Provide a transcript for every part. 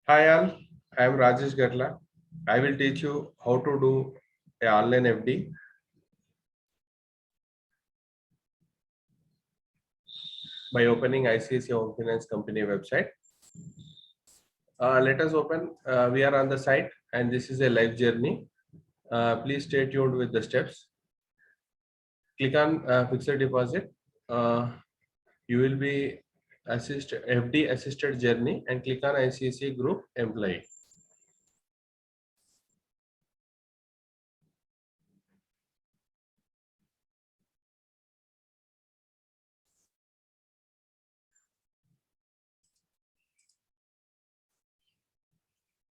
Hi all, I am Rajesh Gatla. I will teach you how to do a online FD by opening ICICI Home Finance Company website. Let us open. We are on the site and this is a live journey. Please stay tuned with the steps. Click on fixed deposit. You will be FD assisted journey and click on ICICI Group Employee.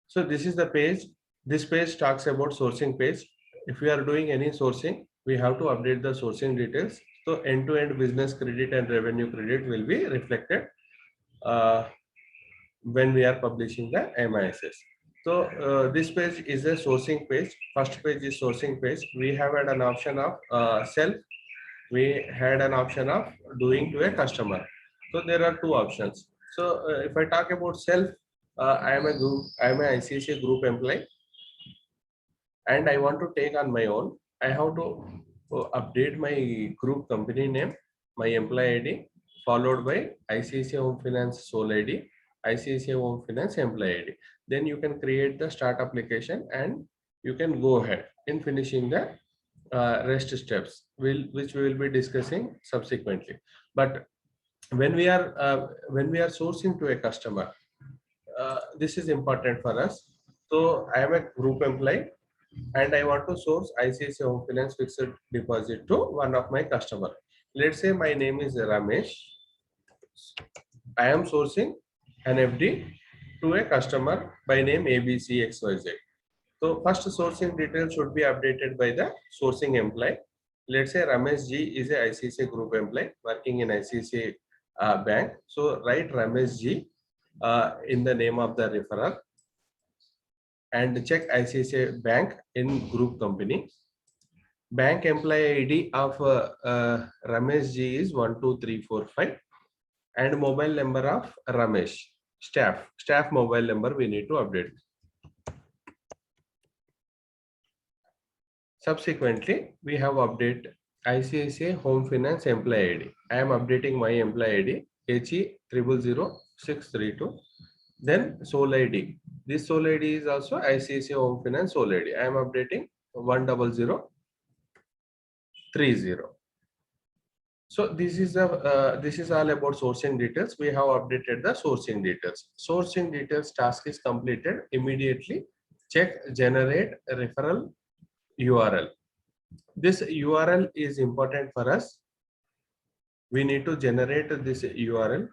So this is the page. This page talks about sourcing page. If we are doing any sourcing, we have to update the sourcing details. So end-to-end business credit and revenue credit will be reflected uh, when we are publishing the MISS. So this page is a sourcing page. First page is sourcing page. We have had an option of self. We had an option of doing to a customer. So there are two options. So if I talk about self, I am a group. I am a ICICI group employee and I want to take on my own. I have to update my group company name, my employee ID, followed by ICICI Home Finance sole ID, ICICI Home Finance employee ID. Then you can create the start application and you can go ahead in finishing the rest steps, which we will be discussing subsequently. But when we are sourcing to a customer, this is important for us. So I am a group employee and I want to source ICICI Home Finance fixed deposit to one of my customer. Let's say my name is Ramesh. I am sourcing an FD to a customer by name ABCXYZ. So first sourcing details should be updated by the sourcing employee. Let's say Ramesh G is a ICICI group employee working in ICICI bank. So write Ramesh G in the name of the referral and check ICICI bank in group company. Bank employee ID of Ramesh G is 12345 and mobile number of Ramesh. Staff mobile number we need to update. Subsequently, we have update ICICI Home Finance employee ID. I am updating my employee ID HE000632. Then sole ID. This sole ID is also ICICI Home Finance sole ID. I am updating 10030. So this is all about sourcing details. We have updated the sourcing details. Sourcing details task is completed immediately. Check generate referral URL. This URL is important for us. We need to generate this URL.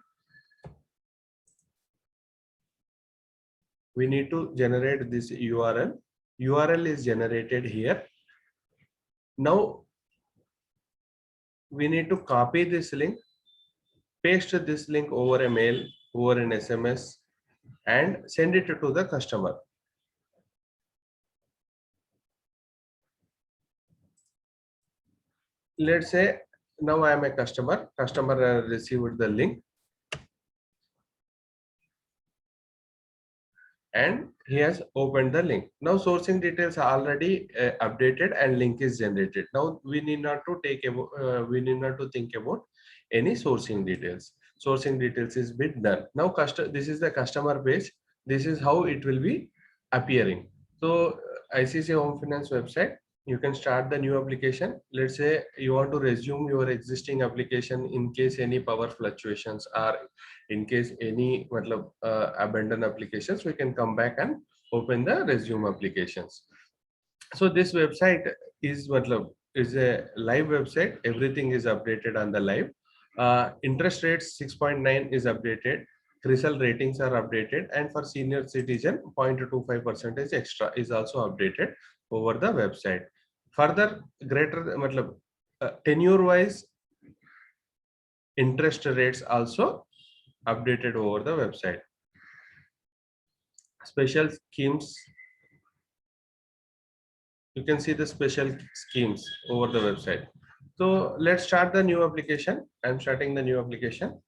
We need to generate this URL. URL is generated here. Now we need to copy this link, paste this link over a mail, over an SMS, and send it to the customer. Let's say now I am a customer. Customer received the link and he has opened the link. Now sourcing details are already updated and link is generated. Now we need not to think about any sourcing details. Sourcing details is been done. Now this is the customer page. This is how it will be appearing. So ICICI Home Finance website, you can start the new application. Let's say you want to resume your existing application in case any power fluctuations are in case any abandoned applications, we can come back and open the resume applications. So this website is a live website. Everything is updated on the live. Interest rates 6.9 is updated. CRISIL ratings are updated, and for senior citizen 0.25% extra is also updated over the website. Further, tenure wise interest rates also updated over the website. Special schemes, you can see the special schemes over the website. So let's start the new application. I'm starting the new application.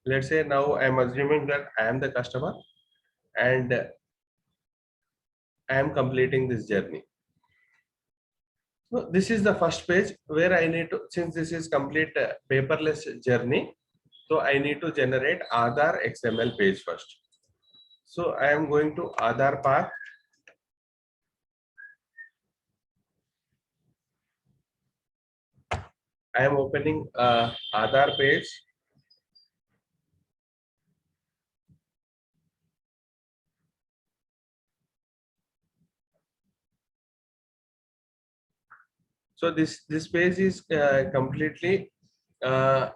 Let's say now I'm assuming that I am the customer. and I am completing this journey. So this is the first page where I need to, since this is complete paperless journey, so I need to generate Aadhaar XML page first. So I am going to Aadhaar path. I am opening Aadhaar page. So this page is completely uh,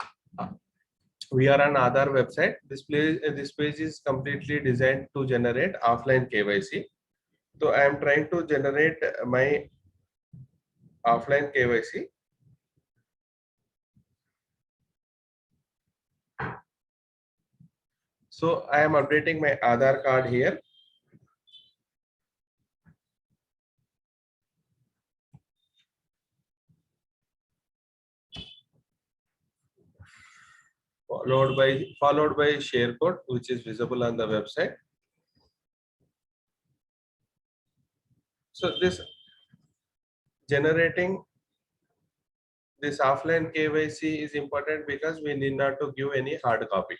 we are on Aadhaar website. This page is completely designed to generate offline KYC. So I am trying to generate my offline KYC. So I am updating my Aadhaar card here. Followed by share code, which is visible on the website. So this generating this offline KYC is important because we need not to give any hard copy.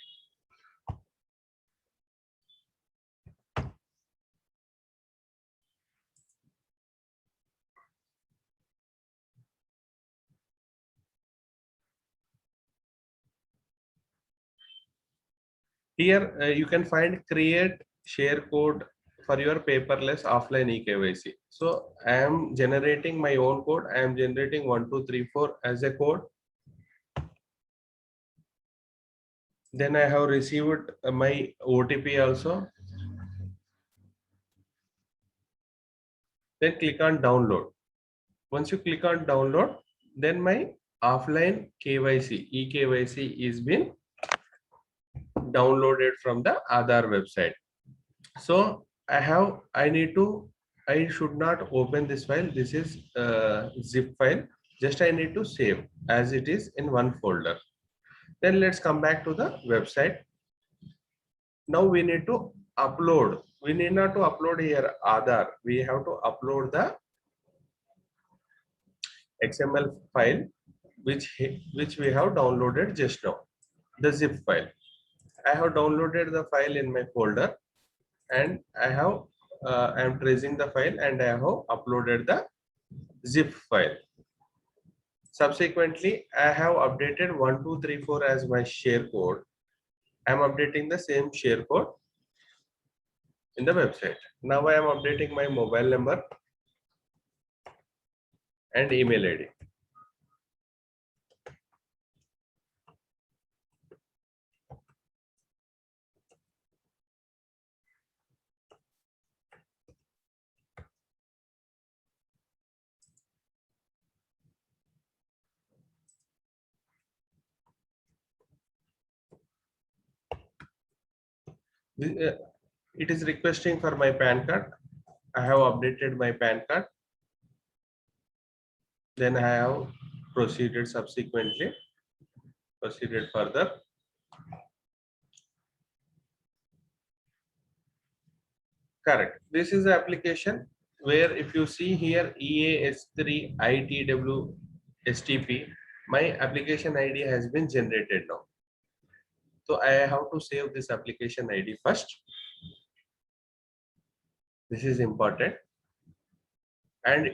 Here you can find create share code for your paperless offline eKYC. So I am generating my own code. I am generating 1234 as a code. Then I have received my OTP also. Then click on download. Once you click on download, then my offline KYC, eKYC is been downloaded from the Aadhaar website. So I should not open this file. This is a zip file. Just I need to save as it is in one folder. Then let's come back to the website. Now we need to upload. We need not to upload here Aadhaar. We have to upload the XML file which we have downloaded just now, the zip file. I have downloaded the file in my folder, and I am tracing the file, and I have uploaded the zip file. Subsequently, I have updated 1234 as my share code. I am updating the same share code in the website. Now I am updating my mobile number and email ID. It is requesting for my PAN card. I have updated my PAN card. Then I have proceeded further. Correct. This is the application where if you see here EAS3 ITW STP, my application ID has been generated now. So I have to save this application ID first. This is important. And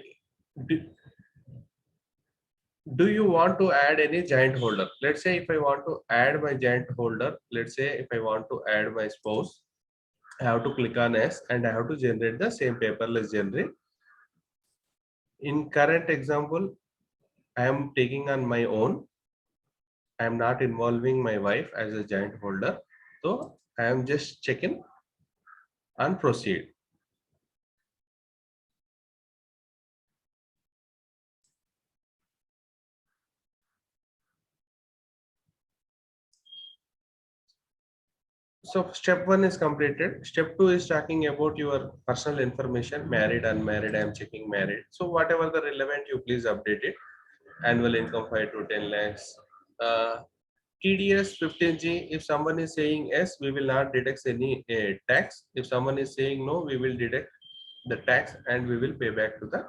do you want to add any giant holder? Let's say if I want to add my giant holder, let's say if I want to add my spouse, I have to click on S and I have to generate the same paperless journey. In current example, I am taking on my own. I am not involving my wife as a giant holder. So I am just checking and proceed. So step 1 is completed. Step 2 is talking about your personal information, married, unmarried. I am checking married. So whatever the relevant, you please update it. Annual income 5 to 10 lakhs. TDS 15G, if someone is saying yes, we will not deduct any tax. If someone is saying no, we will deduct the tax and we will pay back to the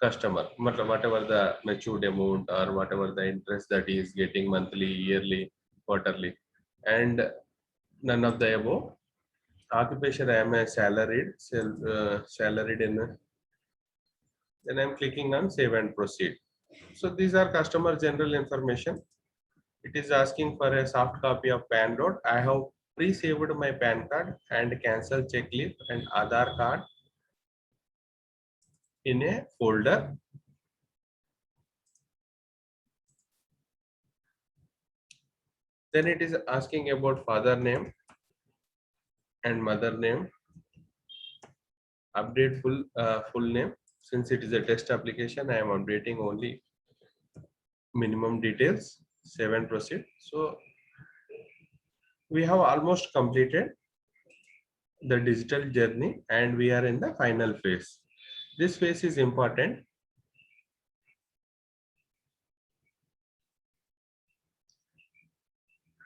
customer. Whatever the matured amount or whatever the interest that he is getting monthly, yearly, quarterly, and none of the above. Occupation, I am a salaried in. Then I'm clicking on save and proceed. So these are customer general information. It is asking for a soft copy of PAN card. I have pre-saved my PAN card and cancel checklist and Aadhaar card in a folder. Then it is asking about father name and mother name. Update full name. Since it is a test application, I am updating only minimum details. Save and proceed. So we have almost completed the digital journey and we are in the final phase. This phase is important.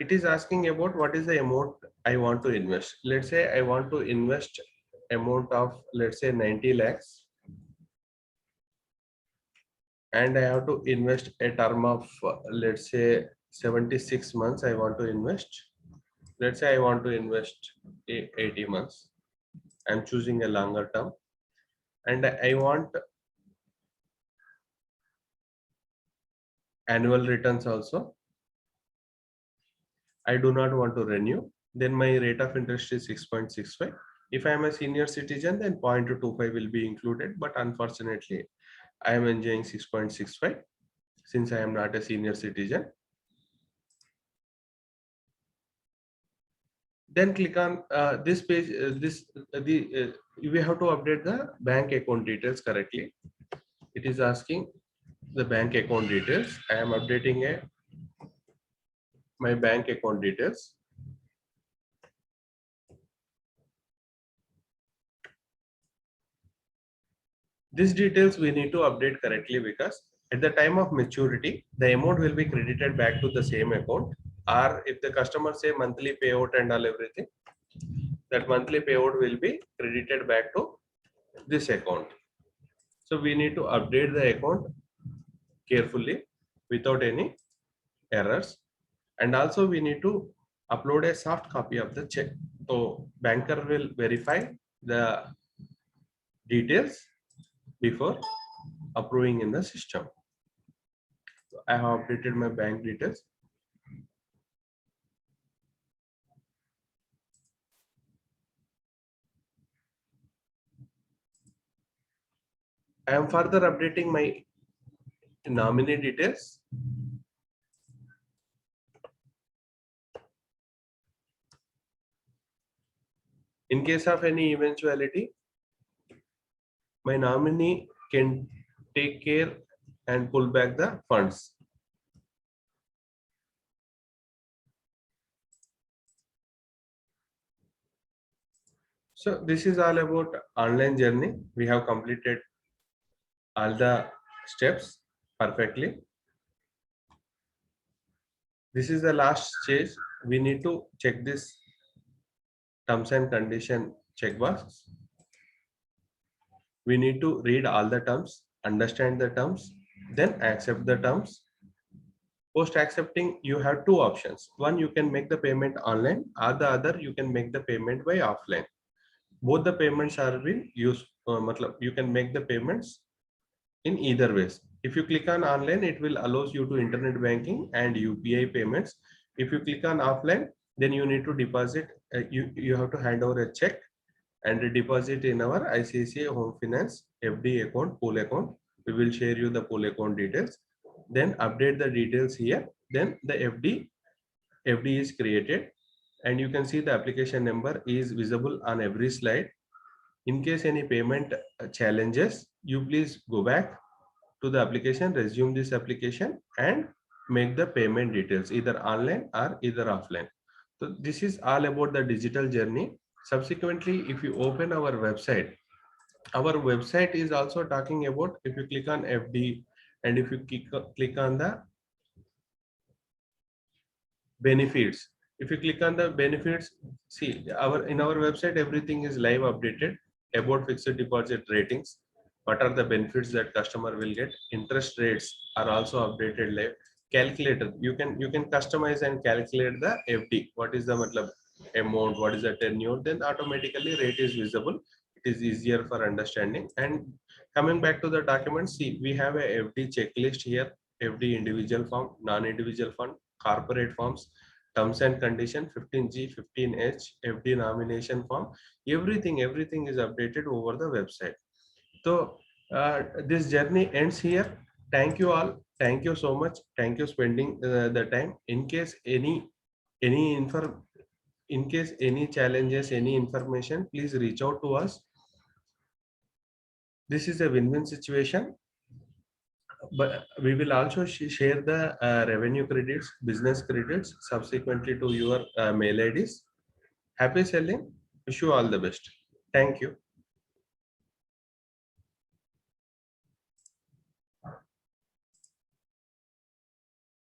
It is asking about what is the amount I want to invest. Let's say I want to invest amount of, let's say, 90 lakhs, and I have to invest a term of let's say 76 months. I want to invest. Let's say I want to invest 80 months. I'm choosing a longer term, and I want annual returns also. I do not want to renew. Then my rate of interest is 6.65. If I am a senior citizen, then 0.25 will be included. But unfortunately, I am enjoying 6.65 since I am not a senior citizen. Then click on this page. We have to update the bank account details correctly. It is asking the bank account details. I am updating my bank account details. These details we need to update correctly because at the time of maturity, the amount will be credited back to the same account. Or if the customer say monthly payout and all everything, that monthly payout will be credited back to this account. So we need to update the account carefully without any errors. And also we need to upload a soft copy of the check. So banker will verify the details before approving in the system. So I have updated my bank details. I am further updating my nominee details. In case of any eventuality, my nominee can take care and pull back the funds. So this is all about online journey. We have completed all the steps perfectly. This is the last stage. We need to check this terms and condition checkbox. We need to read all the terms, understand the terms, then accept the terms. Post accepting, you have two options. One, you can make the payment online, or the other, you can make the payment by offline. Both the payments are being used. You can make the payments in either ways. If you click on online, it will allows you to internet banking and UPI payments. If you click on offline, then you need to deposit. You have to hand over a check and deposit in our ICICI Home Finance FD account, pool account. We will share you the pool account details. Then update the details here. Then the FD is created, and you can see the application number is visible on every slide. In case any payment challenges, you please go back to the application, resume this application and make the payment details either online or either offline. So this is all about the digital journey. Subsequently, if you open our website is also talking about, if you click on FD and if you click on the benefits. If you click on the benefits, see in our website everything is live updated about fixed deposit ratings. What are the benefits that customer will get? Interest rates are also updated live. Calculator, you can customize and calculate the FD. What is the matlab amount? What is the tenure? Then automatically rate is visible. It is easier for understanding. And coming back to the documents, see we have a FD checklist here. FD individual form, non-individual fund, corporate forms, terms and condition, 15G, 15H, FD nomination form, everything is updated over the website. So this journey ends here. Thank you all. Thank you so much. Thank you spending the time. Any info, in case any challenges, any information, please reach out to us. This is a win-win situation. But we will also share the revenue credits, business credits subsequently to your mail IDs. Happy selling. Wish you all the best. Thank you.